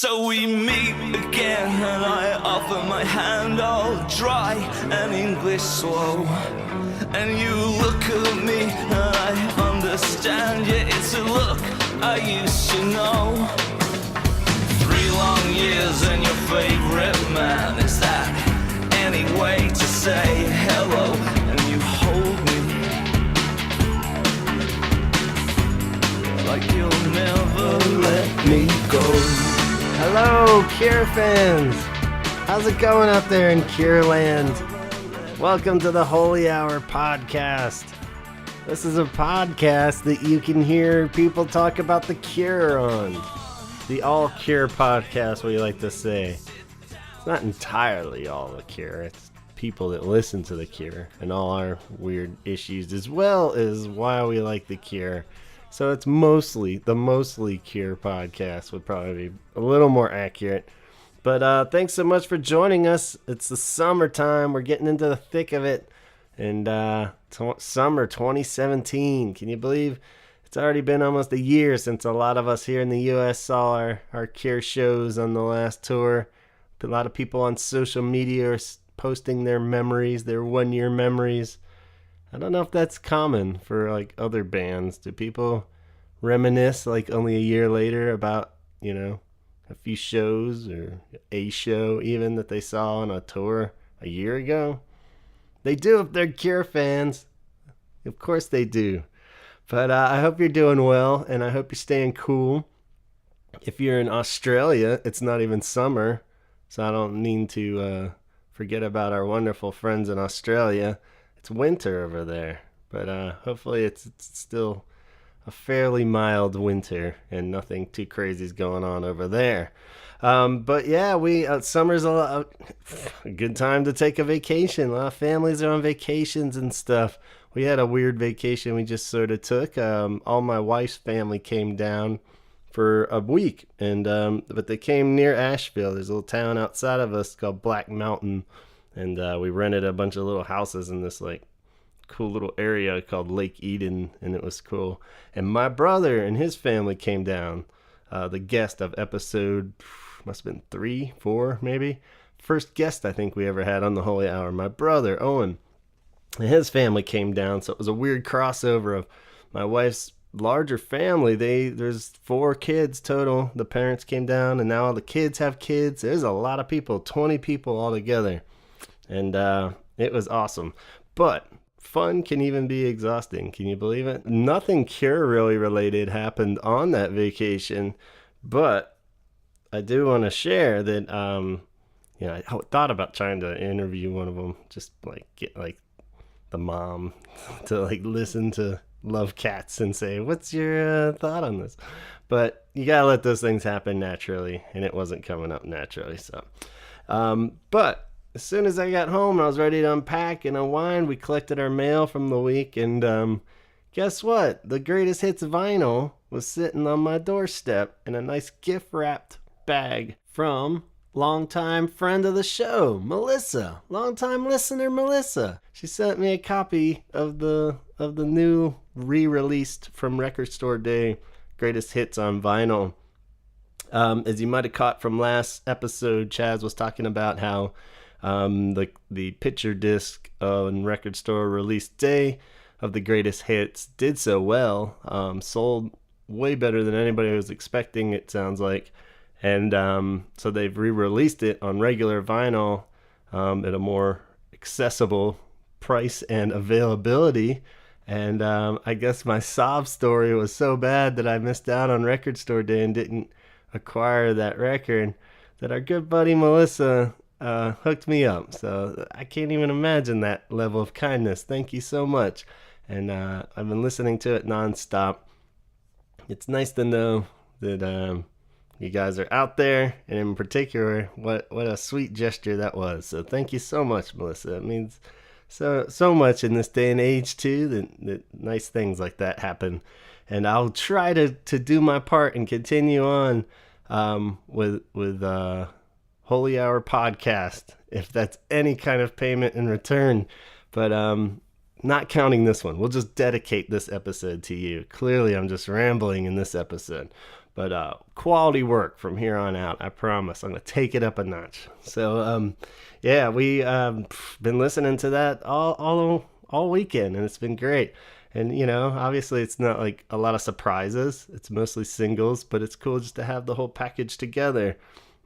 So we meet again, and I offer my hand all dry and English slow. And you look at me, and I understand, yeah, it's a look I used to know. 3 long years and your favorite man, is that any way to say hello? And you hold me like you'll never let me go. Hello, Cure fans! How's it going out there in Cure Land? Welcome to the Holy Hour podcast. This is a podcast that you can hear people talk about the Cure on. The All Cure podcast, we like to say. It's not entirely all the Cure. It's people that listen to the Cure and all our weird issues, as well as why we like the Cure. So it's mostly Cure podcast would probably be a little more accurate. But thanks so much for joining us. It's the summertime. We're getting into the thick of it. And summer 2017. Can you believe it's already been almost a year since a lot of us here in the U.S. saw our Cure shows on the last tour. A lot of people on social media are posting their memories, their one-year memories. I don't know if that's common for like other bands. Do people reminisce like only a year later about, you know, a few shows or a show even that they saw on a tour a year ago? They do if they're Cure fans. Of course they do. But I hope you're doing well, and I hope you're staying cool. If you're in Australia, it's not even summer, so I don't mean to forget about our wonderful friends in Australia. It's winter over there, but hopefully it's still a fairly mild winter and nothing too crazy is going on over there. But yeah, summer's a good time to take a vacation. A lot of families are on vacations and stuff. We had a weird vacation we just sort of took. All my wife's family came down for a week, and but they came near Asheville. There's a little town outside of us called Black Mountain. And we rented a bunch of little houses in this like cool little area called Lake Eden, and it was cool. And my brother and his family came down, the guest of episode, must have been 3, 4 maybe. First guest I think we ever had on the Holy Hour, my brother, Owen. And his family came down, so it was a weird crossover of my wife's larger family. There's 4 kids total. The parents came down, and now all the kids have kids. There's a lot of people, 20 people all together. And it was awesome. But fun can even be exhausting. Can you believe it? Nothing Cure really related happened on that vacation. But I do want to share that, I thought about trying to interview one of them. Just like get like the mom to like listen to Love Cats and say, what's your thought on this? But you got to let those things happen naturally. And it wasn't coming up naturally. So, but as soon as I got home, I was ready to unpack and unwind. We collected our mail from the week, and guess what? The Greatest Hits vinyl was sitting on my doorstep in a nice gift-wrapped bag from longtime friend of the show, Melissa. Longtime listener, Melissa. She sent me a copy of the new re-released from Record Store Day Greatest Hits on vinyl. As you might have caught from last episode, Chaz was talking about how the picture disc on Record Store release day of the Greatest Hits did so well, sold way better than anybody was expecting, it sounds like, and so they've re-released it on regular vinyl at a more accessible price and availability. And I guess my sob story was so bad that I missed out on Record Store Day and didn't acquire that record, that our good buddy Melissa hooked me up. So I can't even imagine that level of kindness. Thank you so much. And I've been listening to it nonstop. It's nice to know that you guys are out there, and in particular, what a sweet gesture that was. So thank you so much, Melissa. It means so much in this day and age too, that nice things like that happen. And I'll try to do my part and continue on with Holy Hour podcast, if that's any kind of payment in return. But not counting this one. We'll just dedicate this episode to you. Clearly, I'm just rambling in this episode. But quality work from here on out. I promise. I'm gonna take it up a notch. So yeah, we been listening to that all weekend, and it's been great. And obviously it's not like a lot of surprises. It's mostly singles, but it's cool just to have the whole package together.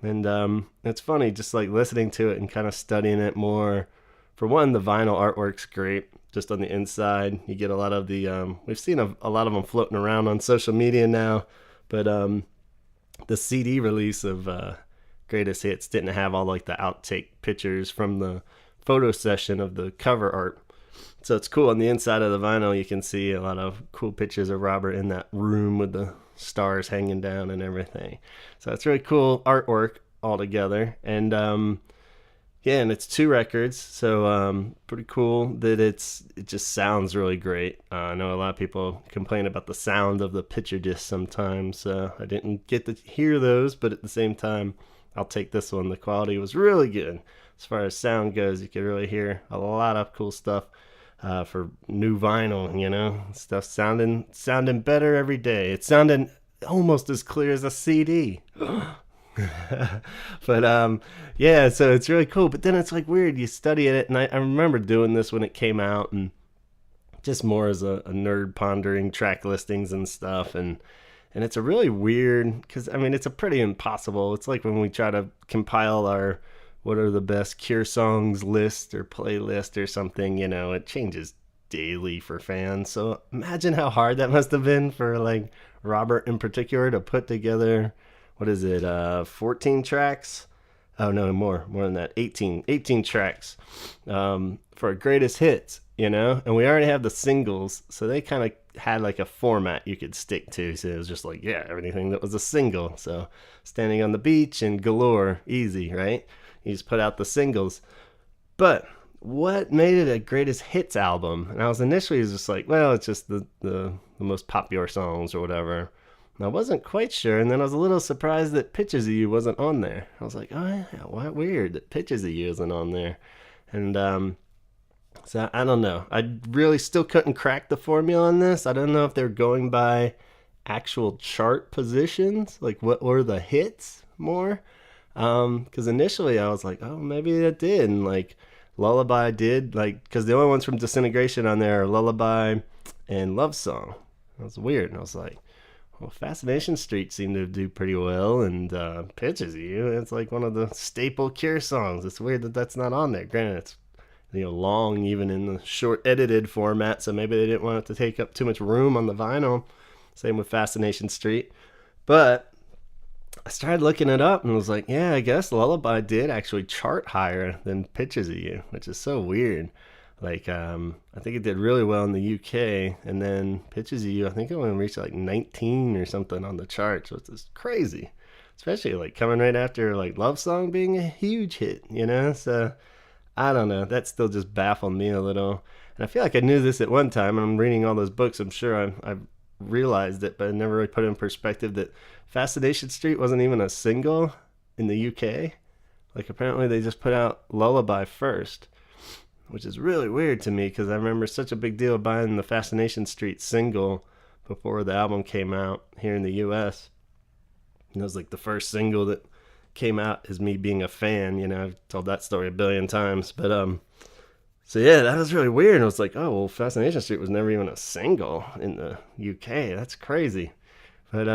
And it's funny just like listening to it and kind of studying it more. For one, the vinyl artwork's great. Just on the inside, you get a lot of the we've seen a lot of them floating around on social media now. But the CD release of Greatest Hits didn't have all like the outtake pictures from the photo session of the cover art. So it's cool. On the inside of the vinyl, you can see a lot of cool pictures of Robert in that room with the stars hanging down and everything. So it's really cool artwork altogether. And yeah, and it's 2 records, so pretty cool that it just sounds really great. I know a lot of people complain about the sound of the picture disc sometimes, so I didn't get to hear those, but at the same time, I'll take this one. The quality was really good. As far as sound goes, you could really hear a lot of cool stuff for new vinyl, stuff sounding better every day. It sounded almost as clear as a CD. But yeah, so it's really cool. But then it's like weird, you study it, and I remember doing this when it came out, and just more as a nerd pondering track listings and stuff, and it's a really weird, because I mean it's a pretty impossible. It's like when we try to compile our what are the best Cure songs list or playlist or something, it changes daily for fans. So imagine how hard that must have been for like Robert in particular to put together. What is it, 14 tracks? Oh, no, more than that, 18 tracks for Greatest Hits, And we already have the singles, so they kind of had like a format you could stick to. So it was just like, yeah, everything that was a single. So Standing on the Beach and Galore, easy, right? You just put out the singles. But what made it a Greatest Hits album? And I was initially just like, well, it's just the most popular songs or whatever. And I wasn't quite sure, and then I was a little surprised that Pictures of You wasn't on there. I was like, oh yeah, what weird that Pictures of You isn't on there. And so I don't know. I really still couldn't crack the formula on this. I don't know if they're going by actual chart positions, like what were the hits more. Because initially I was like, oh, maybe it did. And like Lullaby did, like, because the only ones from Disintegration on there are Lullaby and Love Song. That was weird. And I was like, well, Fascination Street seemed to do pretty well, and Pictures of You, it's like one of the staple Cure songs. It's weird that that's not on there. Granted, it's long even in the short edited format, so maybe they didn't want it to take up too much room on the vinyl. Same with Fascination Street. But I started looking it up and was like, yeah, I guess Lullaby did actually chart higher than Pictures of You, which is so weird. Like, I think it did really well in the UK, and then Pictures of You, I think it only reached like 19 or something on the charts, which is crazy. Especially like coming right after like Love Song being a huge hit, So I don't know. That still just baffled me a little. And I feel like I knew this at one time, and I'm reading all those books. I'm sure I've realized it, but I never really put it in perspective that Fascination Street wasn't even a single in the UK. Like apparently they just put out Lullaby first, which is really weird to me because I remember such a big deal buying the Fascination Street single before the album came out here in the US. And it was like the first single that came out as me being a fan. I've told that story a billion times. But so yeah, that was really weird. I was like, oh, well, Fascination Street was never even a single in the UK. That's crazy. But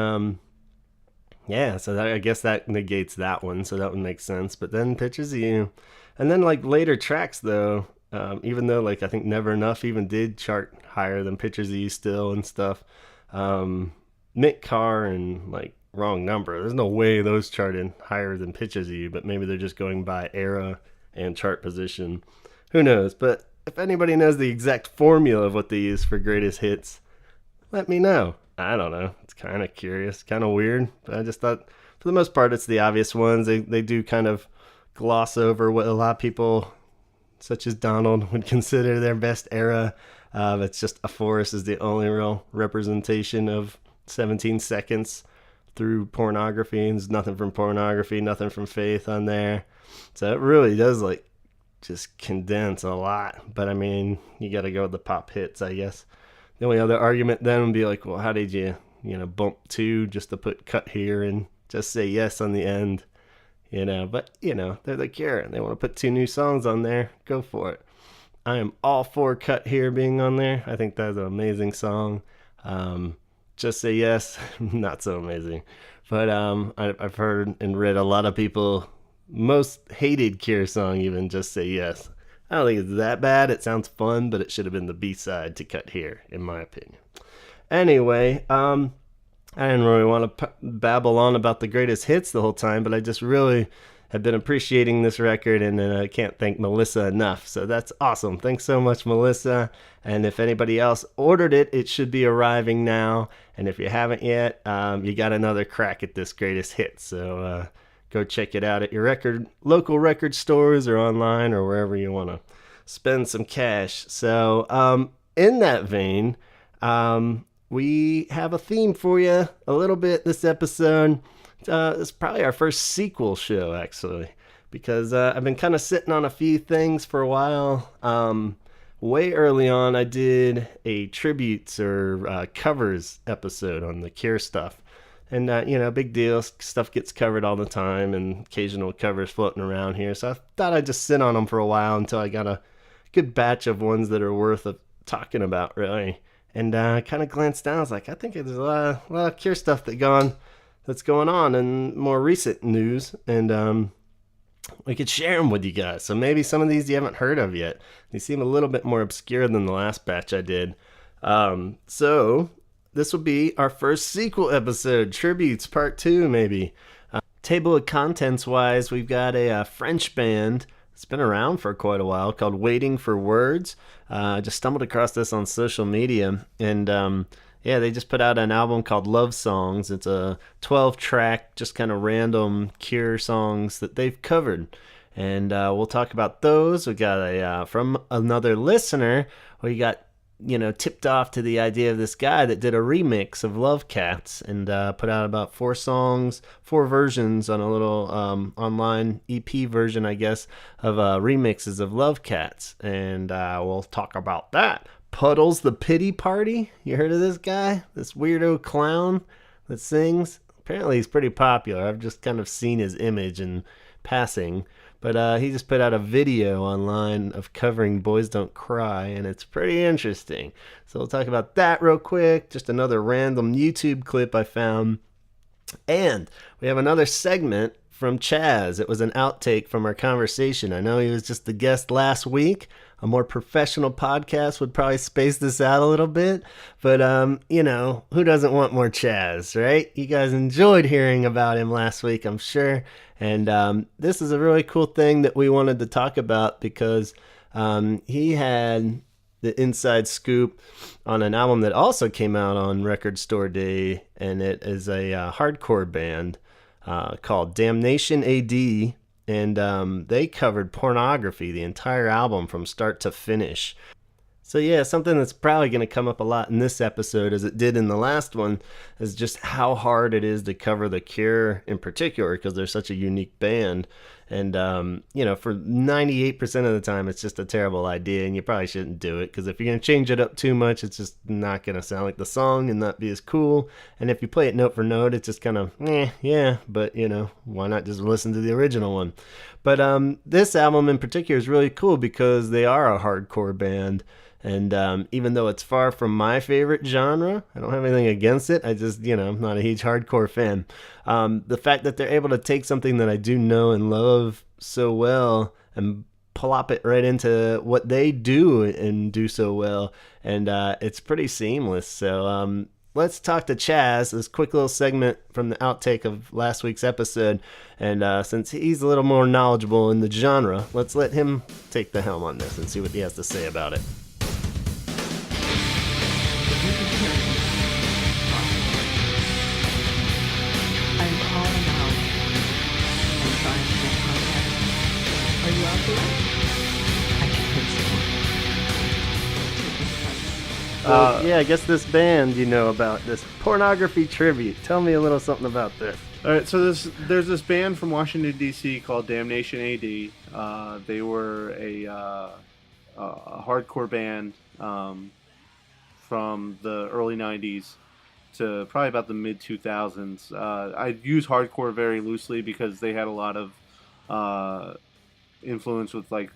yeah, so I guess that negates that one. So that would make sense. But then Pictures of You. And then like later tracks though, even though like I think Never Enough even did chart higher than Pictures of You still and stuff. Mick Carr and like Wrong Number, there's no way those charted higher than Pictures of You, but maybe they're just going by era and chart position. Who knows? But if anybody knows the exact formula of what they use for Greatest Hits, let me know. I don't know. It's kind of curious, kind of weird, but I just thought for the most part it's the obvious ones. They do kind of gloss over what a lot of people such as Donald would consider their best era. It's just A Forest is the only real representation of 17 seconds through Pornography, and there's nothing from Pornography, nothing from Faith on there. So it really does like just condense a lot. But I mean, you got to go with the pop hits, I guess. The only other argument then would be like, well, how did you bump 2 just to put Cut Here and Just Say Yes on the end. But they're the Cure and they want to put 2 new songs on there. Go for it. I am all for Cut Here being on there. I think that's an amazing song. Just Say Yes, not so amazing. But I've heard and read a lot of people most hated Cure song even Just Say Yes. I don't think it's that bad. It sounds fun, but it should have been the B-side to Cut Here, in my opinion. Anyway, I didn't really want to babble on about the greatest hits the whole time, but I just really have been appreciating this record, and I can't thank Melissa enough. So that's awesome. Thanks so much, Melissa. And if anybody else ordered it, it should be arriving now. And if you haven't yet, you got another crack at this greatest hit. So go check it out at your local record stores or online or wherever you want to spend some cash. So in that vein, we have a theme for you a little bit this episode. It's probably our first sequel show, actually, because I've been kind of sitting on a few things for a while. Way early on, I did a tributes or covers episode on the Cure stuff. And, big deal. Stuff gets covered all the time and occasional covers floating around here. So I thought I'd just sit on them for a while until I got a good batch of ones that are worth talking about, really. And I kind of glanced down. I was like, I think there's a lot of Cure stuff that's going on in more recent news. And we could share them with you guys. So maybe some of these you haven't heard of yet. They seem a little bit more obscure than the last batch I did. So this will be our first sequel episode, Tributes Part 2, maybe. Table of contents-wise, we've got a French band. It's been around for quite a while, called Waiting for Words. I just stumbled across this on social media, and they just put out an album called Love Songs. It's a 12-track, just kind of random Cure songs that they've covered, and we'll talk about those. We got from another listener, we got tipped off to the idea of this guy that did a remix of Love Cats and put out about 4 versions on a little online EP version, I guess, of remixes of Love Cats. And we'll talk about that. Puddles the Pity Party. You heard of this guy? This weirdo clown that sings? Apparently he's pretty popular. I've just kind of seen his image in passing. But he just put out a video online of covering Boys Don't Cry, and it's pretty interesting. So we'll talk about that real quick. Just another random YouTube clip I found. And we have another segment from Chaz. It was an outtake from our conversation. I know he was just the guest last week. A more professional podcast would probably space this out a little bit. But, who doesn't want more Chaz, right? You guys enjoyed hearing about him last week, I'm sure. And this is a really cool thing that we wanted to talk about because he had the inside scoop on an album that also came out on Record Store Day, and it is a hardcore band called Damnation AD, and they covered Pornography, the entire album from start to finish. So yeah, something that's probably going to come up a lot in this episode, as it did in the last one, is just how hard it is to cover The Cure in particular, because they're such a unique band. And, for 98% of the time, it's just a terrible idea, and you probably shouldn't do it, because if you're going to change it up too much, it's just not going to sound like the song and not be as cool. And if you play it note for note, it's just kind of, yeah, but, why not just listen to the original one? But this album in particular is really cool because they are a hardcore band. And even though it's far from my favorite genre, I don't have anything against it. I just, I'm not a huge hardcore fan. The fact that they're able to take something that I do know and love so well and plop it right into what they do and do so well. And it's pretty seamless. So let's talk to Chaz, this quick little segment from the outtake of last week's episode. And since he's a little more knowledgeable in the genre, let's let him take the helm on this and see what he has to say about it. I guess this band you know about, this Pornography tribute. Tell me a little something about this. All right, so there's this band from Washington, D.C. called Damnation AD. They were a hardcore band from the early 90s to probably about the mid 2000s. I use hardcore very loosely because they had a lot of influence with like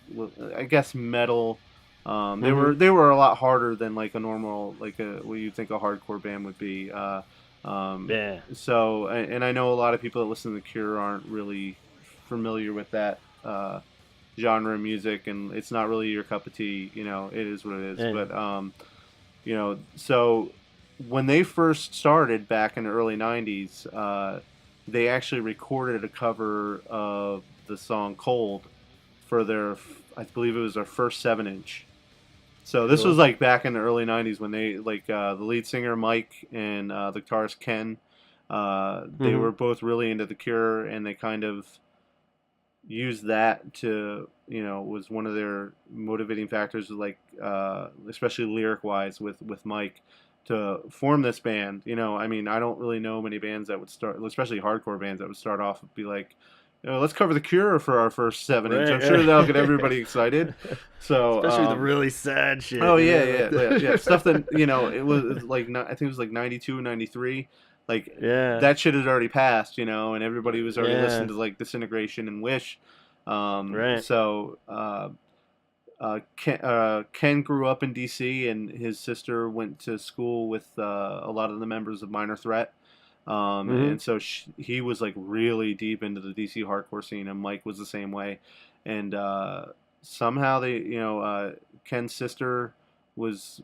I guess metal. They were a lot harder than like a normal like what you think a hardcore band would be. Yeah. So and I know a lot of people that listen to The Cure aren't really familiar with that genre of music, and it's not really your cup of tea. You know, it is what it is. Yeah. But you know, so when they first started back in the early '90s, they actually recorded a cover of the song "Cold" for their, I believe it was their first 7-inch. So this was like back in the early '90s when they like the lead singer Mike and the guitarist Ken. They were both really into The Cure, and they kind of used that to, you know, was one of their motivating factors, like especially lyric wise with Mike, to form this band. You know, I mean, I don't really know many bands that would start, especially hardcore bands that would start off and be like, you know, let's cover The Cure for our first 7-inch. I'm sure that'll get everybody excited. So especially the really sad shit. Oh yeah, stuff that, you know, it was like I think it was like 92, 93. Like that shit had already passed, you know, and everybody was already listening to like Disintegration and Wish. So Ken grew up in DC, and his sister went to school with a lot of the members of Minor Threat. And so he was like really deep into the DC hardcore scene, and Mike was the same way. And somehow they, you know, Ken's sister was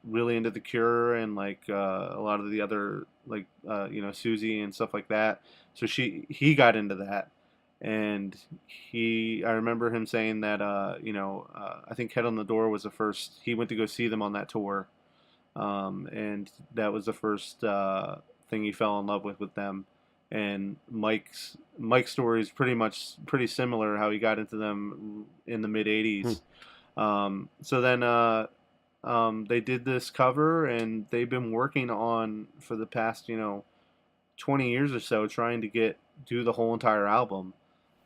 really into The Cure and like a lot of the other like you know, Susie and stuff like that. So he got into that, and I remember him saying that you know, I think Head on the Door was the first, he went to go see them on that tour, and that was the first thing he fell in love with them. And Mike's story is pretty similar, how he got into them in the mid '80s. So then they did this cover, and they've been working on for the past, you know, 20 years or so, trying to do the whole entire album.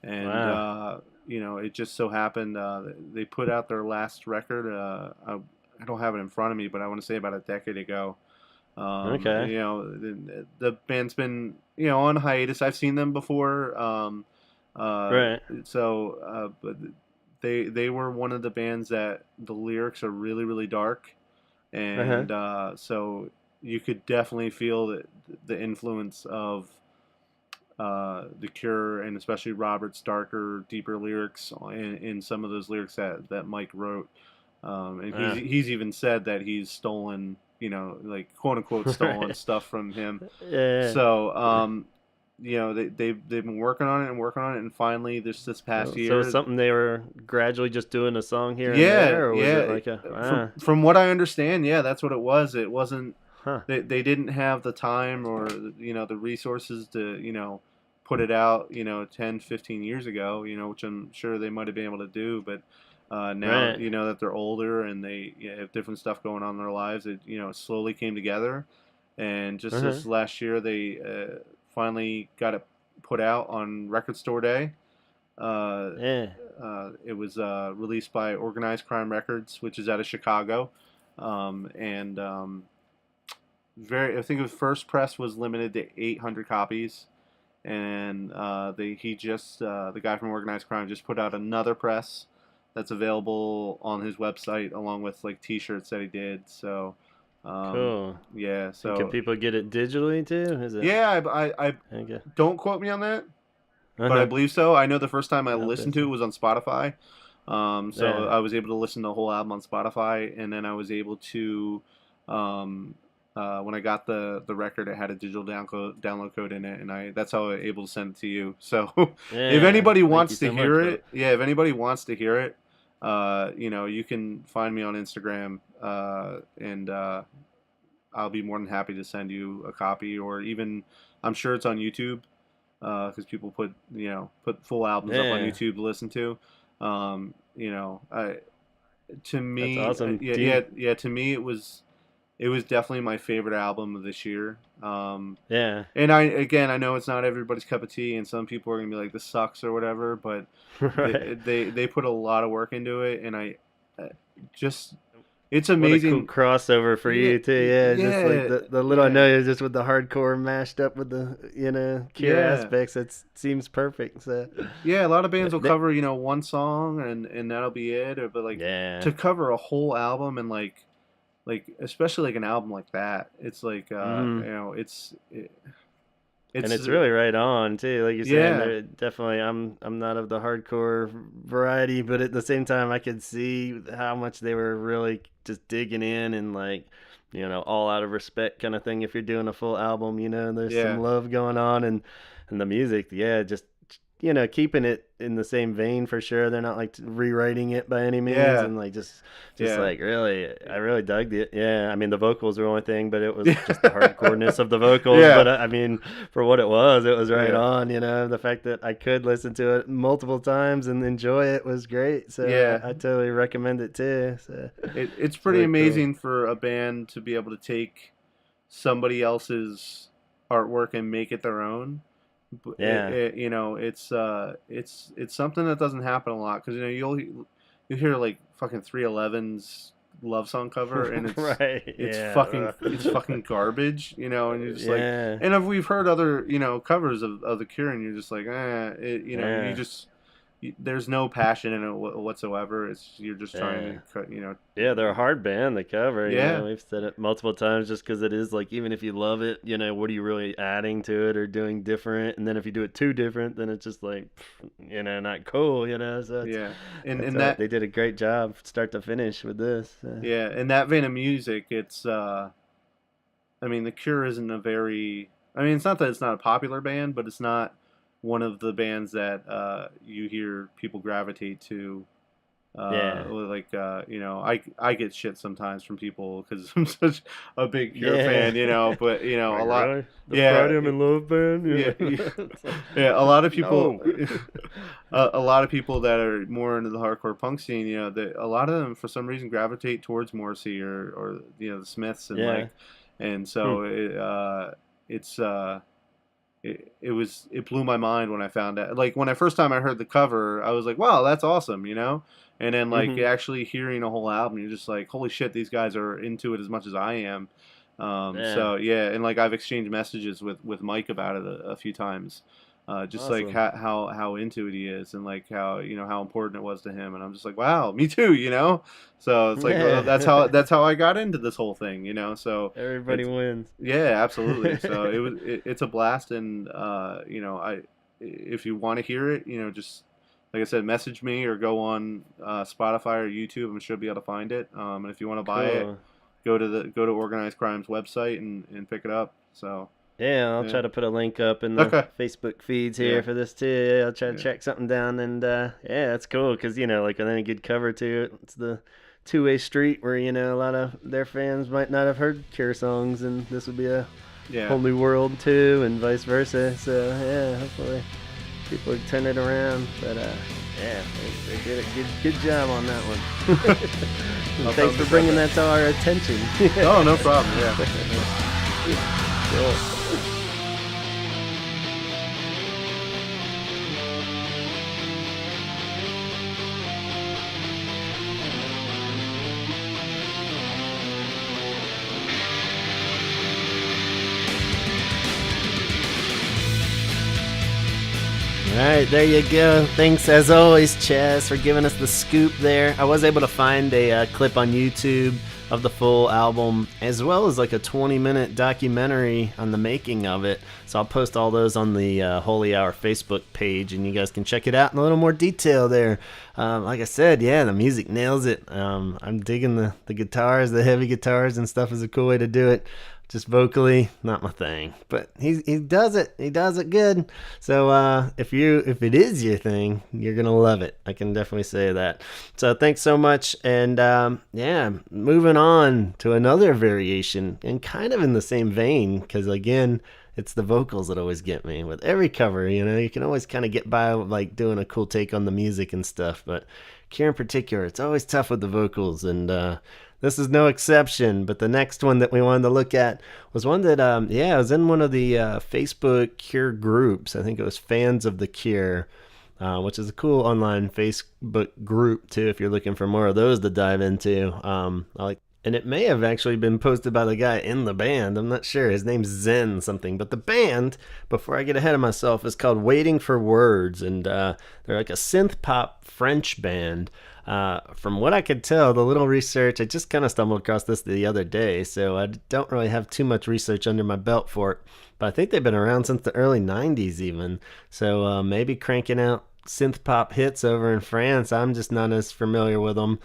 And you know, it just so happened they put out their last record. I don't have it in front of me, but I want to say about a decade ago. Okay. You know, the band's been, you know, on hiatus. I've seen them before. Right. So, but they were one of the bands that the lyrics are really, really dark, and so you could definitely feel the influence of The Cure, and especially Robert's darker, deeper lyrics in some of those lyrics that Mike wrote. And he's even said that he's stolen, you know, like quote unquote stolen stuff from him. So you know, they've been working on it, and finally this past year. So it's something they were gradually just doing a song here and there, or was it like from what I understand, yeah, that's what it was. It wasn't they didn't have the time or, you know, the resources to, you know, put it out, you know, 10, 15 years ago, you know, which I'm sure they might have been able to do, but now, you know, that they're older and they, you know, have different stuff going on in their lives, it, you know, slowly came together. And just this last year, they finally got it put out on Record Store Day. It was released by Organized Crime Records, which is out of Chicago. I think the first press was limited to 800 copies. And the guy from Organized Crime just put out another press that's available on his website, along with like T-shirts that he did. So, cool. Yeah. So can people get it digitally too? Is it? Yeah, I don't quote me on that, but I believe so. I know the first time I listened to it was on Spotify. So I was able to listen to the whole album on Spotify, and then I was able to, when I got the record, it had a digital download code in it, and that's how I was able to send it to you. So if anybody wants to hear it, if anybody wants to hear it, you know, you can find me on Instagram, and I'll be more than happy to send you a copy, or even I'm sure it's on YouTube, because people put full albums up on YouTube to listen to. You know, to me, that's awesome. To me, it was definitely my favorite album of this year. And I know it's not everybody's cup of tea, and some people are gonna be like, this sucks or whatever, but they put a lot of work into it, and I just, it's What a amazing. cool crossover for you too. Yeah, just like the little I know, just with the hardcore mashed up with the Cure aspects. It seems perfect. So yeah, a lot of bands will cover one song and that'll be it. But like to cover a whole album and like especially like an album like that, it's like and it's really right on too, like you're saying. Definitely, I'm not of the hardcore variety, but at the same time, I could see how much they were really just digging in and like, all out of respect kind of thing. If you're doing a full album, there's some love going on, and the music, just keeping it in the same vein for sure. They're not like rewriting it by any means, and like just like really, I really dug it. Yeah, I mean the vocals were the only thing, but it was just the hardcoreness of the vocals. But I mean, for what it was right on. The fact that I could listen to it multiple times and enjoy it was great. So I totally recommend it too. So it's pretty really amazing for a band to be able to take somebody else's artwork and make it their own. It's something that doesn't happen a lot, because you'll hear like fucking 311's love song cover and it's fucking garbage, and you're just like, and if we've heard other covers of the Cure, and you're just like, you just there's no passion in it whatsoever. You're just trying to cut, they're a hard band to cover. We've said it multiple times, just because it is like, even if you love it, what are you really adding to it or doing different? And then if you do it too different, then it's just like, not cool. So and that they did a great job start to finish with this. In that vein of music, it's I mean, the Cure isn't it's not that it's not a popular band, but it's not one of the bands that you hear people gravitate to. I get shit sometimes from people because I'm such a big Cure fan, but a lot. Really? The Friday I'm in Love band. A lot of people. A lot of people that are more into the hardcore punk scene, a lot of them for some reason gravitate towards Morrissey or the Smiths and so it blew my mind when I found out. Like when I first time I heard the cover, I was like, wow, that's awesome, And then like actually hearing a whole album, you're just like, holy shit, these guys are into it as much as I am. So and like I've exchanged messages with Mike about it a few times. Just awesome. Like how into it he is, and like how how important it was to him, and I'm just like, wow, me too, So it's like that's how I got into this whole thing, So everybody wins. Yeah, absolutely. So it's a blast, and if you want to hear it, just like I said, message me or go on Spotify or YouTube. I'm sure you'll be able to find it. And if you want to buy it, go to Organized Crime's website and pick it up. So. Yeah, I'll try to put a link up in the Facebook feeds here for this too. I'll try to track something down, and that's cool because like with any good cover to it, it's the two-way street where a lot of their fans might not have heard Cure songs, and this would be a whole new world too, and vice versa. So hopefully people turn it around. But they did a good job on that one. Thanks for bringing that to our attention. Oh, no problem. Yeah. Cool. All right, there you go. Thanks as always, Chaz, for giving us the scoop there. I was able to find a clip on YouTube of the full album, as well as like a 20-minute documentary on the making of it. So I'll post all those on the Holy Hour Facebook page, and you guys can check it out in a little more detail there. Like I said, the music nails it. I'm digging the guitars, the heavy guitars and stuff is a cool way to do it. Just vocally, not my thing, but he does it. He does it good. So if it is your thing, you're gonna love it. I can definitely say that. So thanks so much, and moving on to another variation, and kind of in the same vein, because again, it's the vocals that always get me with every cover. You can always kind of get by like doing a cool take on the music and stuff, but Cure in particular, it's always tough with the vocals, and this is no exception. But the next one that we wanted to look at was one that, it was in one of the Facebook Cure groups. I think it was Fans of the Cure. which is a cool online Facebook group too if you're looking for more of those to dive into. And it may have actually been posted by the guy in the band. I'm not sure. His name's Zen something. But the band, before I get ahead of myself, is called Waiting for Words. And they're like a synth pop French band. From what I could tell, the little research, I just kind of stumbled across this the other day. So I don't really have too much research under my belt for it. But I think they've been around since the early 90s even. So maybe cranking out synth pop hits over in France. I'm just not as familiar with them.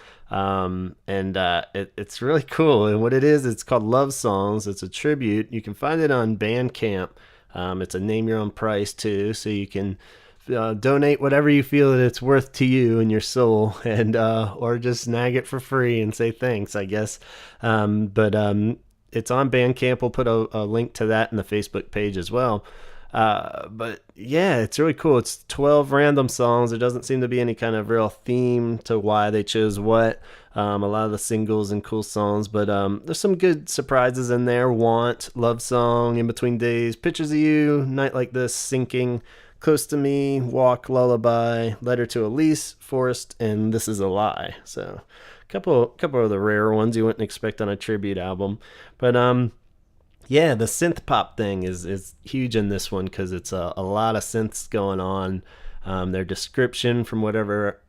It's really cool. And what it is, it's called Love Songs. It's a tribute. You can find it on Bandcamp. It's a name your own price too, so you can donate whatever you feel that it's worth to you and your soul, and or just snag it for free and say thanks, I guess. It's on Bandcamp. We'll put a link to that in the Facebook page as well. But yeah, it's really cool. It's 12 random songs. There doesn't seem to be any kind of real theme to why they chose what. A lot of the singles and cool songs, but there's some good surprises in there. Want, Love Song, In Between Days, Pictures of You, Night Like This, Sinking, Close to Me, Walk, Lullaby, Letter to Elise, Forest, and This Is a Lie. So a couple of the rare ones you wouldn't expect on a tribute album. But yeah, the synth pop thing is huge in this one because it's a lot of synths going on. Their description from whatever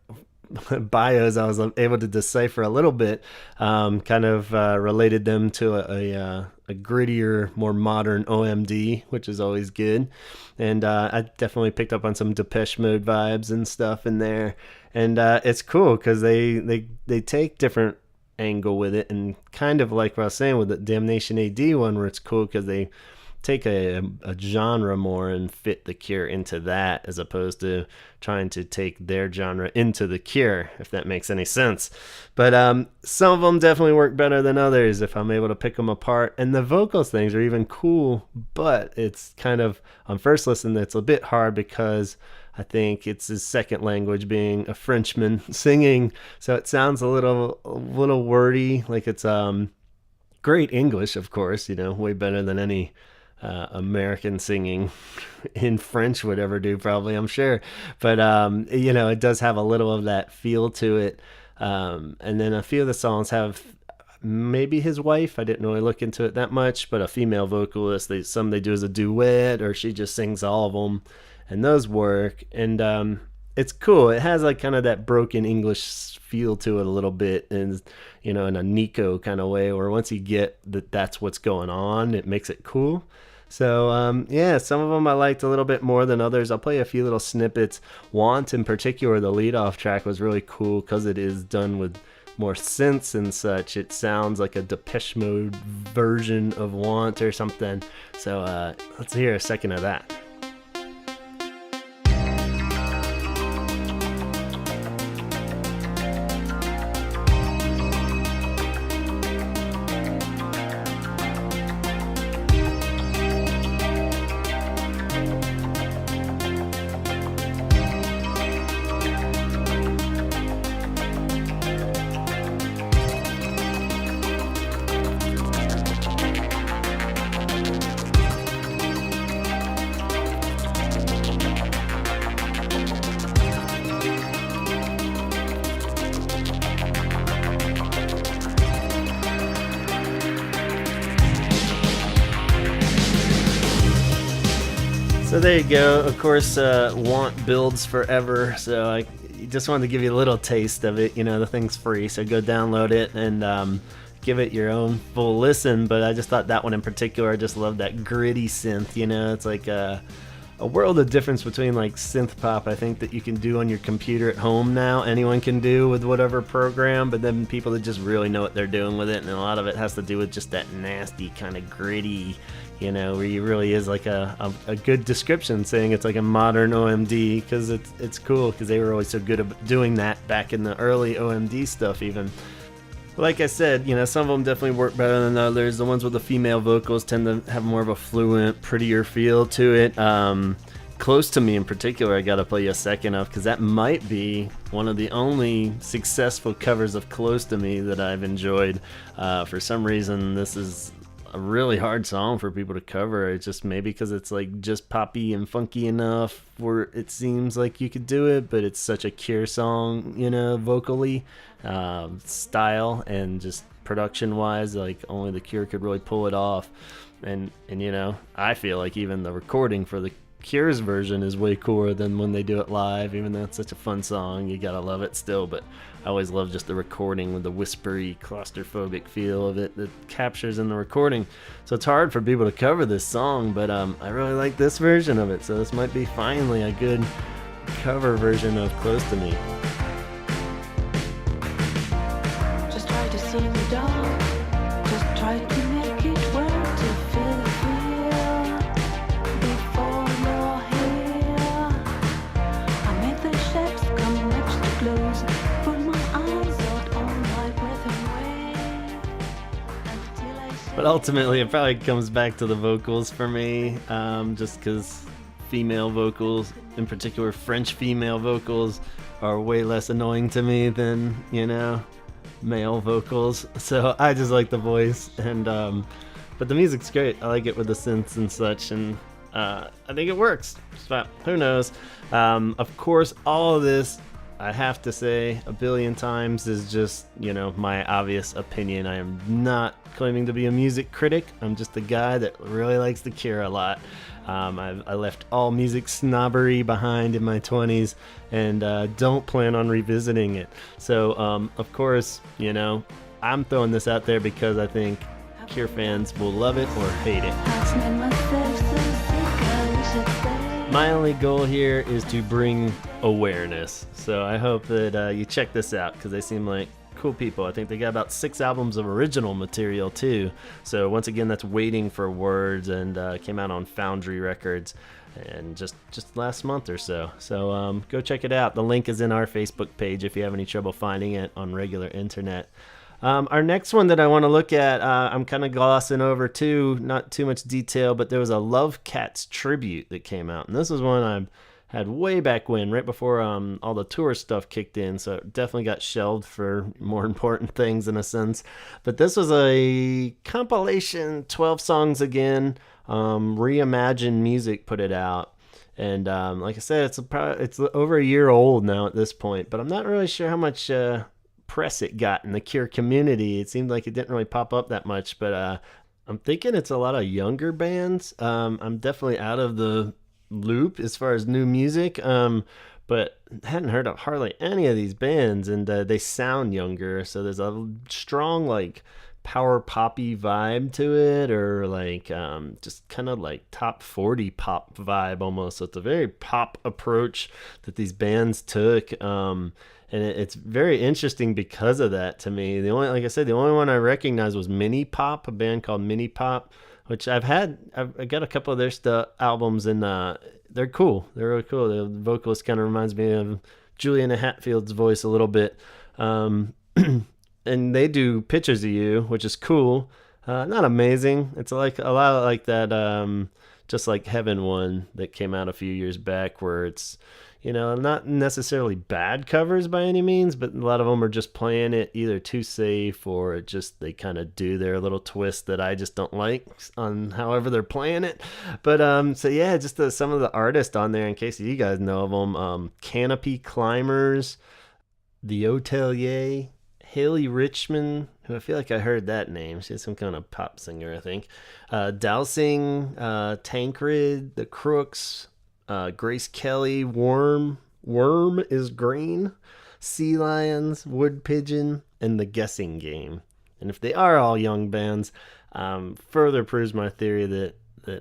bios I was able to decipher a little bit kind of related them to a grittier, more modern OMD, which is always good. And I definitely picked up on some Depeche Mode vibes and stuff in there. And it's cool because they take different angle with it, and kind of like what I was saying with the Damnation AD one, where it's cool because they take a genre more and fit the Cure into that, as opposed to trying to take their genre into the Cure, if that makes any sense. But some of them definitely work better than others if I'm able to pick them apart. And the vocals things are even cool, but it's kind of, on first listen, it's a bit hard because I think it's his second language, being a Frenchman singing, so it sounds a little wordy. Like it's great English, of course, way better than any American singing in French would ever do, probably, I'm sure. But it does have a little of that feel to it. And then a few of the songs have maybe his wife, I didn't really look into it that much, but a female vocalist. Some they do as a duet, or she just sings all of them, and those work. And it's cool. It has like kind of that broken English feel to it a little bit, and in a Nico kind of way, where once you get that's what's going on, it makes it cool. So yeah, some of them I liked a little bit more than others. I'll play a few little snippets. Want, in particular, the lead off track was really cool because it is done with more synths and such. It sounds like a Depeche Mode version of Want or something. So let's hear a second of that. So there you go. Of course, Want builds forever, so I just wanted to give you a little taste of it. The thing's free, so go download it and give it your own full listen. But I just thought that one in particular, I just love that gritty synth. It's like a world of difference between like synth pop, I think, that you can do on your computer at home now. Anyone can do with whatever program, but then people that just really know what they're doing with it, and a lot of it has to do with just that nasty kind of gritty, where you really is like a good description saying it's like a modern OMD, because it's cool because they were always so good at doing that back in the early OMD stuff even. Like I said, some of them definitely work better than others. The ones with the female vocals tend to have more of a fluent, prettier feel to it. Close to Me in particular, I gotta play you a second of, because that might be one of the only successful covers of Close to Me that I've enjoyed. For some reason, this is a really hard song for people to cover. It's just maybe because it's like just poppy and funky enough where it seems like you could do it, but it's such a Cure song, vocally, style, and just production wise, like only the Cure could really pull it off. And I feel like even the recording for the Cure's version is way cooler than when they do it live, even though it's such a fun song. You gotta love it still, but I always love just the recording with the whispery, claustrophobic feel of it that captures in the recording. So it's hard for people to cover this song, but I really like this version of it, so this might be finally a good cover version of Close to Me. Just try to see the dark, just try to make it work, to feel the fear before you're here. I make the shapes come next to close, put my eyes out on my breath away until I see. But ultimately, it probably comes back to the vocals for me, just because female vocals, in particular French female vocals, are way less annoying to me than, male vocals. So I just like the voice, and but the music's great. I like it with the synths and such, and I think it works. But who knows? Of course, all of this, I have to say a billion times, is just, my obvious opinion. I am not claiming to be a music critic. I'm just a guy that really likes The Cure a lot. I left all music snobbery behind in my 20s and don't plan on revisiting it. So, of course, I'm throwing this out there because I think Cure fans will love it or hate it. My only goal here is to bring awareness. So I hope that you check this out, because they seem like cool people. I think they got about 6 albums of original material too. So once again, that's Waiting for Words, and came out on Foundry Records and just last month or so. So go check it out. The link is in our Facebook page if you have any trouble finding it on regular internet. Our next one that I want to look at, I'm kind of glossing over too, not too much detail, but there was a Love Cats tribute that came out, and this was one I had way back when, right before all the tour stuff kicked in, so it definitely got shelved for more important things in a sense. But this was a compilation, 12 songs again. Reimagine Music put it out, and like I said, it's over a year old now at this point, but I'm not really sure how much press it got in the Cure community. It seemed like it didn't really pop up that much, but I'm thinking it's a lot of younger bands. I'm definitely out of the loop as far as new music, but hadn't heard of hardly any of these bands, and they sound younger, so there's a strong like power poppy vibe to it, or like just kind of like top 40 pop vibe almost. So it's a very pop approach that these bands took, and it's very interesting because of that to me. Like I said, the only one I recognized was Mini Pop, a band called Mini Pop, which I got a couple of their albums, and they're cool. They're really cool. The vocalist kind of reminds me of Juliana Hatfield's voice a little bit. And they do Pictures of You, which is cool. Not amazing. It's like a lot like that, Just Like Heaven one that came out a few years back, where it's, not necessarily bad covers by any means, but a lot of them are just playing it either too safe, or they kind of do their little twist that I just don't like on however they're playing it. But so yeah, just some of the artists on there, in case you guys know of them: Canopy Climbers, The Hotelier, Haley Richmond, who I feel like I heard that name. She's some kind of pop singer, I think. Dowsing, Tancred, The Crooks, Grace Kelly, Worm is Green, Sea Lions, Wood Pigeon, and The Guessing Game. And if they are all young bands, further proves my theory that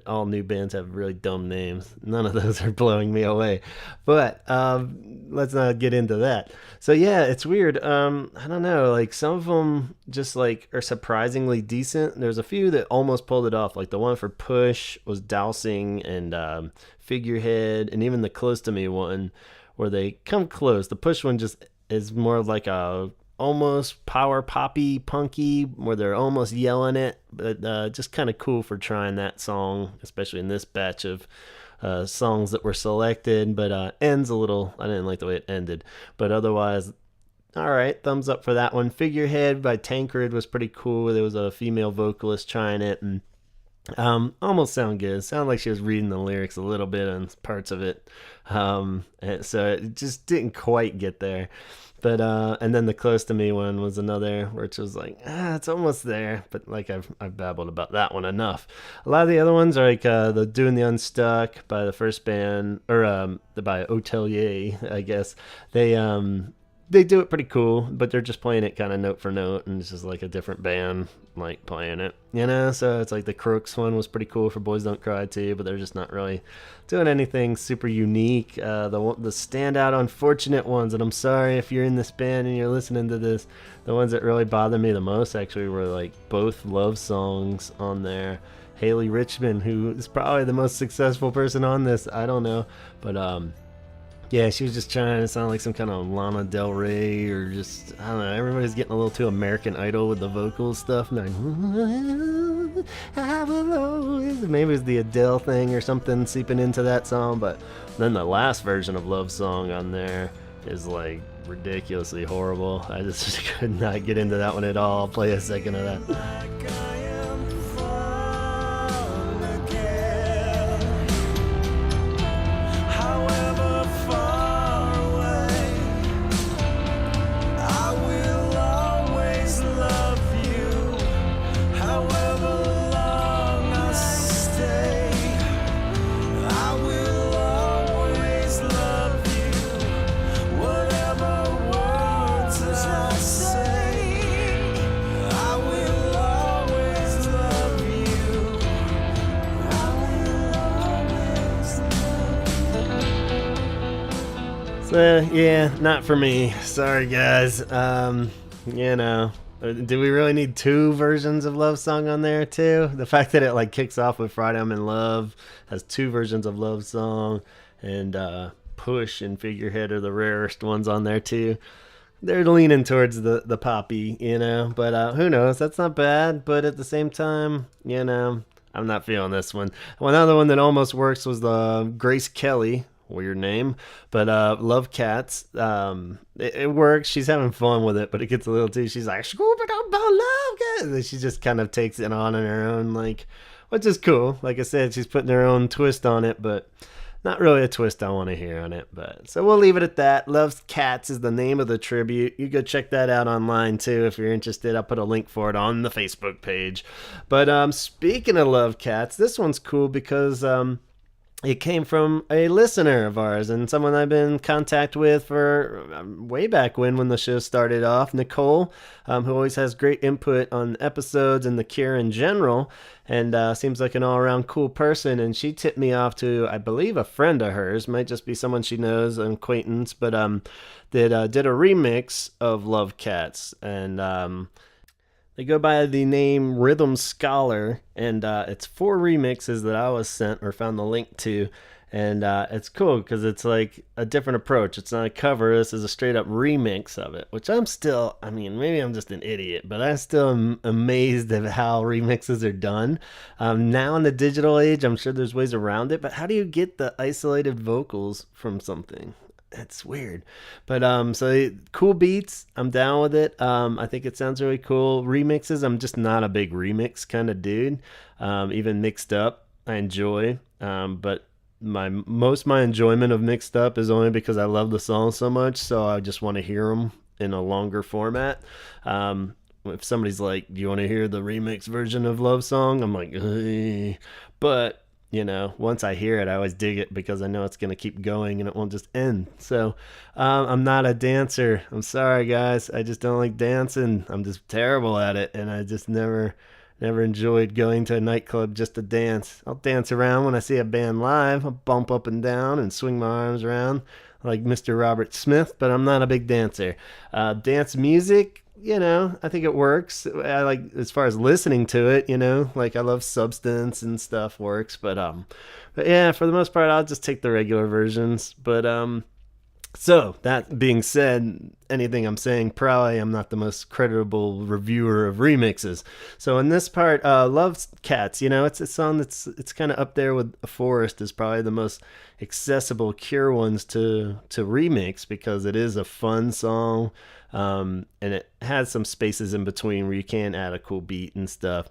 all new bands have really dumb names. None of those are blowing me away. But let's not get into that. So yeah, it's weird. I don't know, like some of them just like are surprisingly decent. There's a few that almost pulled it off. Like the one for Push was Dowsing and Figurehead, and even the Close to Me one, where they come close. The Push one just is more like a almost power poppy punky, where they're almost yelling it, but just kind of cool for trying that song, especially in this batch of songs that were selected. But ends a little, I didn't like the way it ended, but otherwise all right, thumbs up for that one. Figurehead by Tancred was pretty cool. There was a female vocalist trying it, and almost sound good. Sounded like she was reading the lyrics a little bit on parts of it. And so it just didn't quite get there. But and then the Close to Me one was another, which was like, it's almost there. But like I've babbled about that one enough. A lot of the other ones are like the Doing the Unstuck by the first band, or by Hotelier, I guess. They do it pretty cool, but they're just playing it kind of note for note, and it's just like a different band like playing it, you know? So it's like the Crooks one was pretty cool for Boys Don't Cry too, but they're just not really doing anything super unique. The standout unfortunate ones, and I'm sorry if you're in this band and you're listening to this, the ones that really bothered me the most actually were like both love songs on there. Haley Richmond, who is probably the most successful person on this, I don't know, but yeah, she was just trying to sound like some kind of Lana Del Rey, or just, I don't know, everybody's getting a little too American Idol with the vocal stuff. Like, I will always, maybe it was the Adele thing or something seeping into that song, but then the last version of Love Song on there is like ridiculously horrible. I just could not get into that one at all. I'll play a second of that. So, yeah, not for me. Sorry, guys. You know, do we really need two versions of Love Song on there, too? The fact that it, like, kicks off with Friday I'm in Love, has two versions of Love Song, and Push and Figurehead are the rarest ones on there, too. They're leaning towards the poppy, you know, but who knows? That's not bad, but at the same time, you know, I'm not feeling this one. One other one that almost works was the Grace Kelly. Weird name, but Love Cats. It works. She's having fun with it, but it gets a little too. She's like, love cats. And she just kind of takes it on her own, like, which is cool. Like I said, she's putting her own twist on it, but not really a twist I want to hear on it. But so we'll leave it at that. Love Cats is the name of the tribute. You go check that out online too if you're interested. I'll put a link for it on the Facebook page. But speaking of Love Cats, this one's cool because it came from a listener of ours and someone I've been in contact with for way back when the show started off, Nicole, who always has great input on episodes and The Cure in general, and seems like an all-around cool person. And she tipped me off to, I believe, a friend of hers, might just be someone she knows, an acquaintance, but did a remix of Love Cats, and they go by the name Rhythm Scholar, and it's 4 remixes that I was sent or found the link to, and it's cool because it's like a different approach. It's not a cover. This is a straight up remix of it, which I'm still, I mean, maybe I'm just an idiot, but I still am amazed at how remixes are done. Now in the digital age, I'm sure there's ways around it, but how do you get the isolated vocals from something? It's weird, but so cool beats, I'm down with it. I think it sounds really cool. Remixes, I'm just not a big remix kind of dude. Even Mixed Up I enjoy, but my enjoyment of Mixed Up is only because I love the song so much, so I just want to hear them in a longer format. If somebody's like, do you want to hear the remix version of Love Song, I'm like, ugh. But you know, once I hear it, I always dig it because I know it's going to keep going and it won't just end. So I'm not a dancer. I'm sorry, guys. I just don't like dancing. I'm just terrible at it. And I just never enjoyed going to a nightclub just to dance. I'll dance around when I see a band live. I'll bump up and down and swing my arms around like Mr. Robert Smith, but I'm not a big dancer. Dance music, you know, I think it works. I like, as far as listening to it, you know, like I love Substance and stuff works, but yeah, for the most part, I'll just take the regular versions. But So, that being said, anything I'm saying, probably I'm not the most credible reviewer of remixes. So, in this part, Love Cats, it's a song it's kind of up there with A Forest, is probably the most accessible Cure ones to remix, because it is a fun song, and it has some spaces in between where you can add a cool beat and stuff.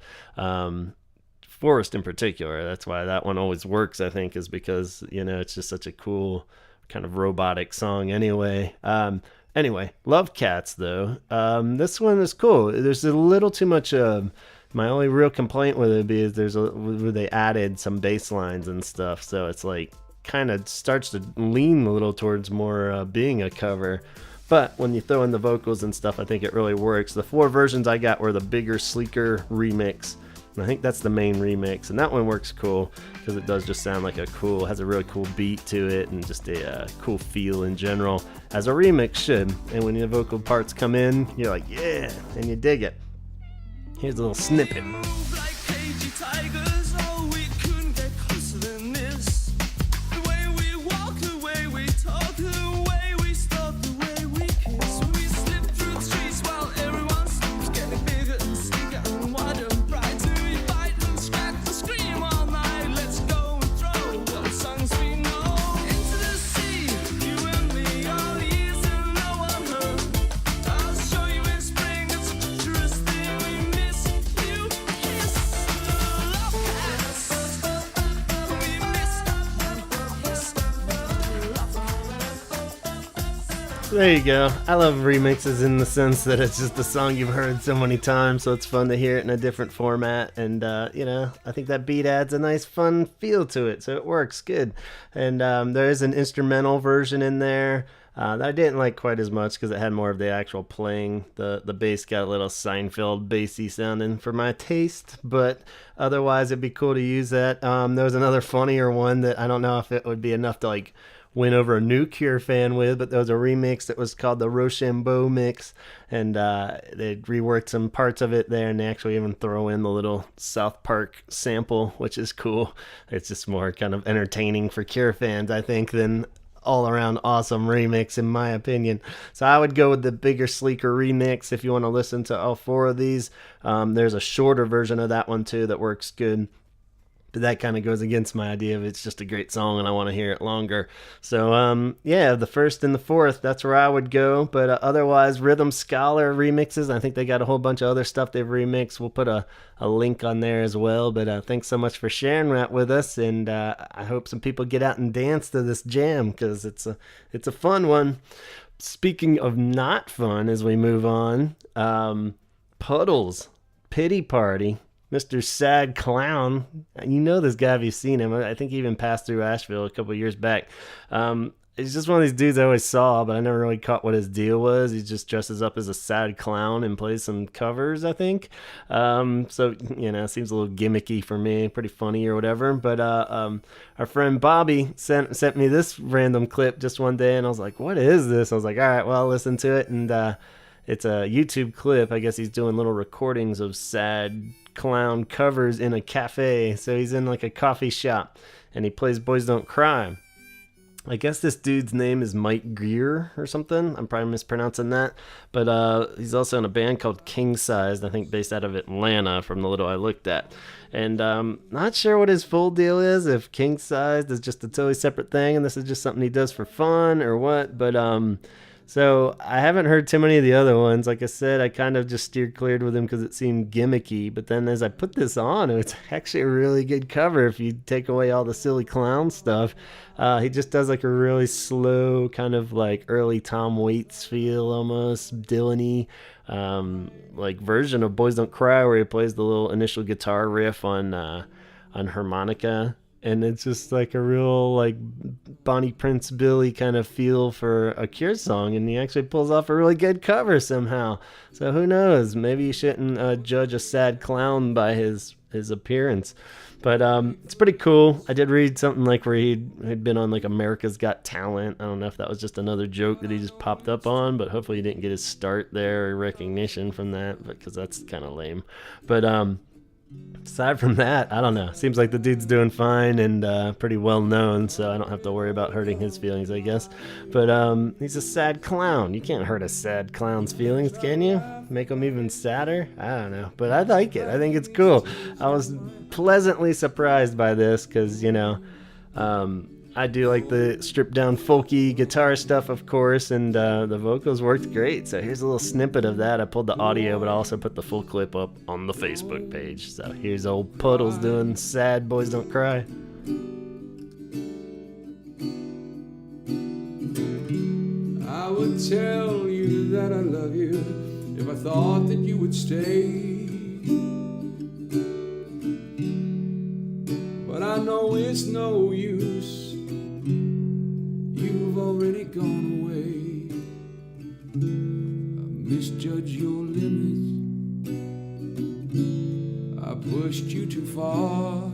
Forest in particular, that's why that one always works, I think, is because, it's just such a cool kind of robotic song anyway. Anyway, Love Cats though. This one is cool. There's a little too much. My only real complaint with it is where they added some bass lines and stuff, so it's like kind of starts to lean a little towards more being a cover. But when you throw in the vocals and stuff, I think it really works. The 4 versions I got were the bigger, sleeker remix. I think that's the main remix, and that one works cool because it does just sound like has a really cool beat to it, and just a cool feel in general, as a remix should. And when the vocal parts come in, you're like, yeah, and you dig it. Here's a little snippet. Move like cagey tigers, oh, we couldn't get closer than this. The way we walk, the way we talk, the way we stalk, the way we kiss. We slip through the streets while everyone sleeps, getting bigger and sleeker and wider and brighter. We bite and scratch and scream all night. Let's go and throw those songs we know into the sea. You and me, all years and no one heard. I'll show you in spring, it's a treacherous thing. We miss you, kiss love cats. We miss There you go. I love remixes in the sense that it's just a song you've heard so many times, so it's fun to hear it in a different format. And, I think that beat adds a nice, fun feel to it, so it works good. And there is an instrumental version in there that I didn't like quite as much because it had more of the actual playing. The bass got a little Seinfeld bassy sounding for my taste, but otherwise it'd be cool to use that. There was another funnier one that I don't know if it would be enough to win over a new Cure fan with, but there was a remix that was called the Rochambeau mix, and they reworked some parts of it there, and they actually even throw in the little South Park sample, which is cool. It's just more kind of entertaining for Cure fans, I think, than all around awesome remix, in my opinion. So I would go with the bigger, sleeker remix if you want to listen to all 4 of these. There's a shorter version of that one too that works good. But that kind of goes against my idea of it's just a great song and I want to hear it longer. So, the first and the fourth, that's where I would go. But otherwise, Rhythm Scholar remixes, I think they got a whole bunch of other stuff they've remixed. We'll put a link on there as well. But thanks so much for sharing that with us. And I hope some people get out and dance to this jam because it's a fun one. Speaking of not fun, as we move on, Puddles Pity Party. Mr. Sad Clown, you know this guy if you've seen him. I think he even passed through Asheville a couple of years back. He's just one of these dudes I always saw, but I never really caught what his deal was. He just dresses up as a sad clown and plays some covers, I think. So, it seems a little gimmicky for me, pretty funny or whatever. But our friend Bobby sent me this random clip just one day, and I was like, what is this? I was like, all right, well, I'll listen to it. And it's a YouTube clip. I guess he's doing little recordings of sad clown covers in a cafe. So he's in like a coffee shop and he plays Boys Don't Cry. I guess this dude's name is Mike Greer or something. I'm probably mispronouncing that. But he's also in a band called King Sized, I think based out of Atlanta from the little I looked at. And not sure what his full deal is, if King Sized is just a totally separate thing and this is just something he does for fun or what. But so I haven't heard too many of the other ones. Like I said, I kind of just steered clear with him because it seemed gimmicky. But then as I put this on, it's actually a really good cover if you take away all the silly clown stuff. He just does like a really slow kind of like early Tom Waits feel, almost Dylan-y like version of Boys Don't Cry, where he plays the little initial guitar riff on harmonica. And it's just like a real like Bonnie Prince Billy kind of feel for a Cure song, and he actually pulls off a really good cover somehow. So who knows? Maybe you shouldn't judge a sad clown by his appearance. But it's pretty cool. I did read something like where he'd been on like America's Got Talent. I don't know if that was just another joke that he just popped up on, but hopefully he didn't get his start there or recognition from that, because that's kind of lame. But Aside from that, I don't know. Seems like the dude's doing fine and pretty well known, so I don't have to worry about hurting his feelings, I guess. But he's a sad clown. You can't hurt a sad clown's feelings, can you? Make him even sadder? I don't know. But I like it. I think it's cool. I was pleasantly surprised by this because, I do like the stripped down folky guitar stuff, of course, and the vocals worked great. So here's a little snippet of that. I pulled the audio, but I also put the full clip up on the Facebook page. So here's old Puddles doing Sad Boys Don't Cry. I would tell you that I love you if I thought that you would stay. But I know it's no use. You've already gone away. I misjudged your limits. I pushed you too far.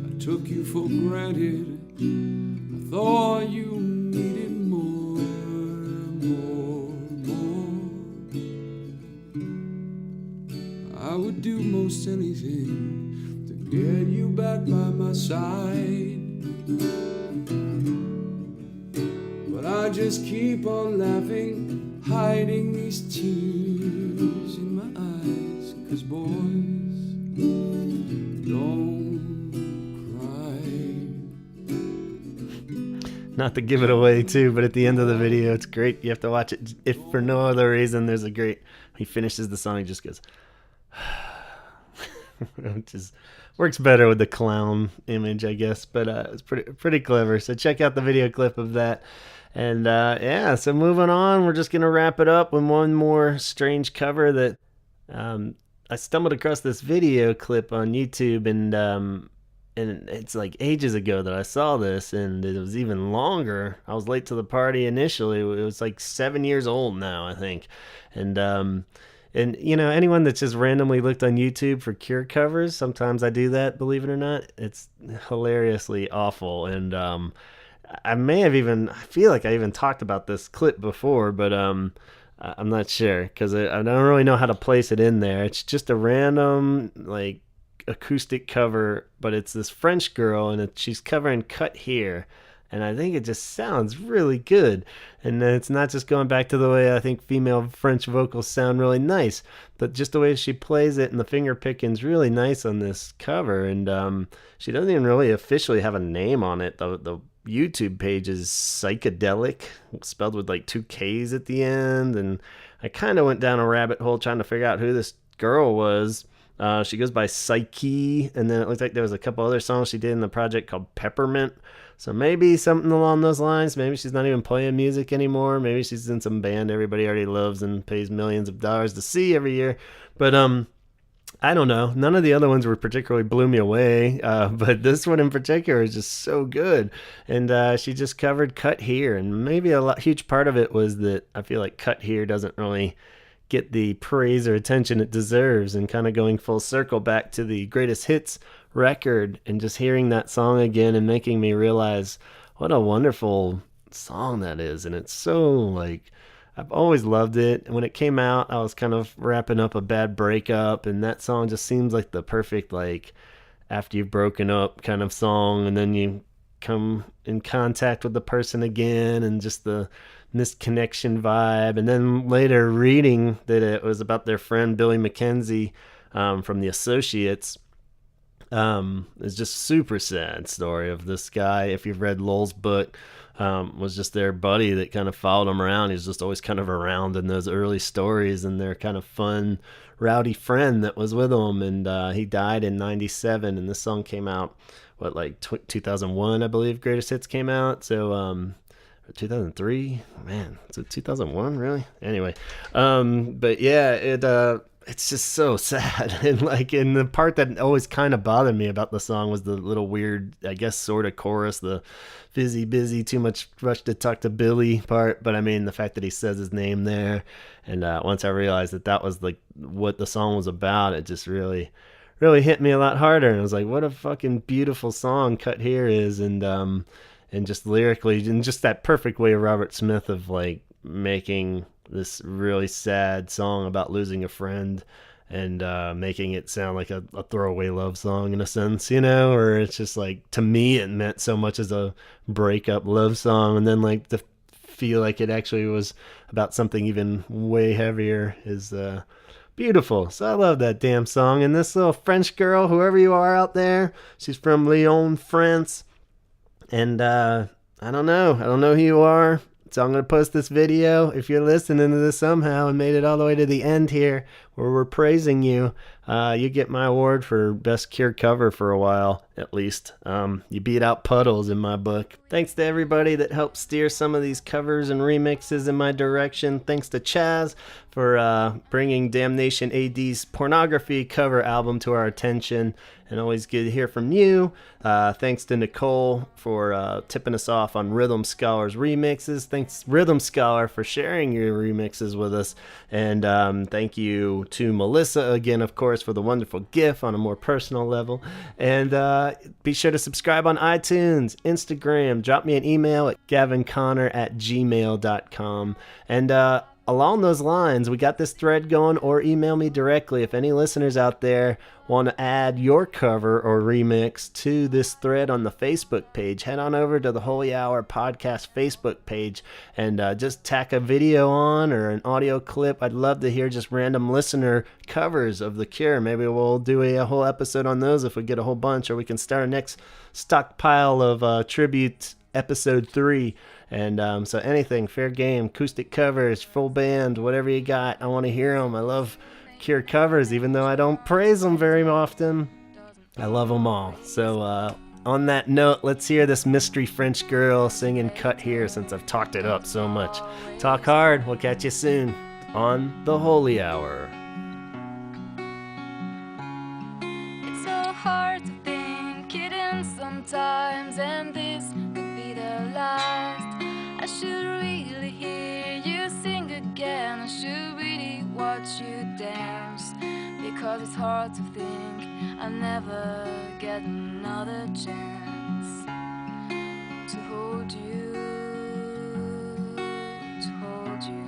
I took you for granted. I thought you needed more. I would do most anything to get you back by my side. But I just keep on laughing, hiding these tears in my eyes. 'Cause boys don't cry. Not to give it away too, but at the end of the video, it's great. You have to watch it if for no other reason. There's a great, he finishes the song, he just goes, which is works better with the clown image, I guess, but it's pretty clever. So check out the video clip of that. And yeah, so moving on, we're just gonna wrap it up with one more strange cover that I stumbled across this video clip on YouTube, and it's like ages ago that I saw this, and it was even longer. I was late to the party initially. It was like 7 years old now, I think, and anyone that's just randomly looked on YouTube for Cure covers, sometimes I do that, believe it or not. It's hilariously awful. And I feel like I even talked about this clip before, but I'm not sure because I don't really know how to place it in there. It's just a random, like, acoustic cover, but it's this French girl, and she's covering Cut Here. And I think it just sounds really good. And it's not just going back to the way I think female French vocals sound really nice, but just the way she plays it, and the finger picking's really nice on this cover. And she doesn't even really officially have a name on it. The YouTube page is Psychedelic, spelled with like 2 K's at the end. And I kind of went down a rabbit hole trying to figure out who this girl was. She goes by Psychee, and then it looks like there was a couple other songs she did in the project called Peppermint. So maybe something along those lines. Maybe she's not even playing music anymore. Maybe she's in some band everybody already loves and pays millions of dollars to see every year. But I don't know. None of the other ones were particularly blew me away. But this one in particular is just so good. And she just covered Cut Here. And maybe huge part of it was that I feel like Cut Here doesn't really get the praise or attention it deserves, and kind of going full circle back to the greatest hits record and just hearing that song again and making me realize what a wonderful song that is. And it's so, like, I've always loved it. And when it came out, I was kind of wrapping up a bad breakup, and that song just seems like the perfect, like, after you've broken up kind of song, and then you come in contact with the person again, and just the misconnection vibe. And then later reading that it was about their friend Billy McKenzie from The Associates. It's just super sad story of this guy. If you've read Lowell's book, was just their buddy that kind of followed him around. He was just always kind of around in those early stories, and their kind of fun, rowdy friend that was with him. And he died in 97, and this song came out, 2001, I believe Greatest Hits came out. So 2003, man, so 2001, really? Anyway, but yeah, it's just so sad. And the part that always kind of bothered me about the song was the little weird, I guess, sort of chorus, the fizzy busy, too much rush to talk to Billy part. But I mean, the fact that he says his name there, and once I realized that was like what the song was about, it just really hit me a lot harder. And I was like, what a fucking beautiful song Cut Here is. And just lyrically, and just that perfect way of Robert Smith of like making this really sad song about losing a friend, and making it sound like a throwaway love song in a sense, you know, or it's just like, to me, it meant so much as a breakup love song, and then like to feel like it actually was about something even way heavier is beautiful. So I love that damn song. And this little French girl, whoever you are out there, she's from Lyon, France, and I don't know who you are. So I'm going to post this video. If you're listening to this somehow and made it all the way to the end here where we're praising you, you get my award for best Cure cover for a while, at least. You beat out Puddles in my book. Thanks to everybody that helped steer some of these covers and remixes in my direction. Thanks to Chaz for bringing Damnation AD's Pornography cover album to our attention. And always good to hear from you. Thanks to Nicole for tipping us off on Rhythm Scholar's remixes. Thanks, Rhythm Scholar, for sharing your remixes with us. And thank you to Melissa again, of course, for the wonderful GIF on a more personal level. And be sure to subscribe on iTunes, Instagram. Drop me an email at gavinconner@gmail.com. And along those lines, we got this thread going, or email me directly if any listeners out there want to add your cover or remix to this thread on the Facebook page. Head on over to the Holy Hour Podcast Facebook page and just tack a video on or an audio clip. I'd love to hear just random listener covers of The Cure. Maybe we'll do a whole episode on those if we get a whole bunch, or we can start our next stockpile of tribute episode 3. And so anything, fair game, acoustic covers, full band, whatever you got, I want to hear them. I love Cure covers, even though I don't praise them very often. I love them all. So on that note, let's hear this mystery French girl singing Cut Here, since I've talked it up so much. Talk hard. We'll catch you soon on the Holy Hour. It's so hard to think it in sometimes, and this could be the last. I should really hear you sing again. I should really watch you dance, because it's hard to think I'll never get another chance to hold you, to hold you.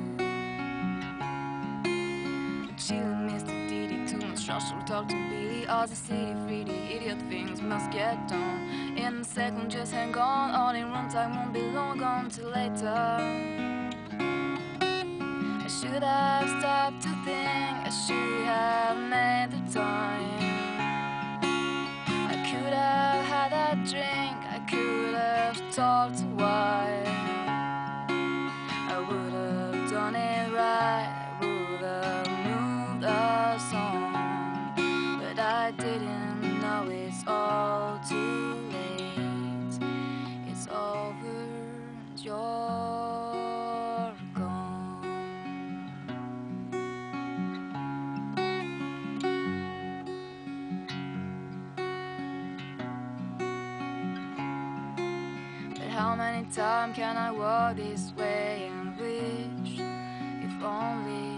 Chill, Mr. Diddy, too much social talk to Billy. All the city free, the idiot things must get done. In a second, just hang on. All in wrong time won't be long gone till later. I should have stopped to think. I should have made the time. I could have had a drink. I could have talked a while. I would have done it right. I would have moved a song, but I didn't know it's all too late. It's over and you're gone. But how many times can I walk this way and wish, if only?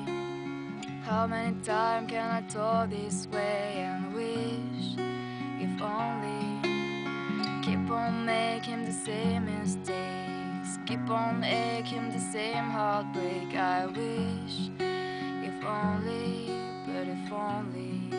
How many times can I talk this way and wish, if only? Keep on making the same mistakes, keep on aching the same heartbreak. I wish, if only, but if only.